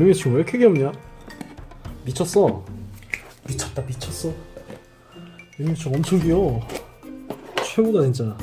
매미유충 왜 이렇게 귀엽냐? 미쳤어. 미쳤다 미쳤어. 매미유충 엄청 귀여워. 최고다 진짜.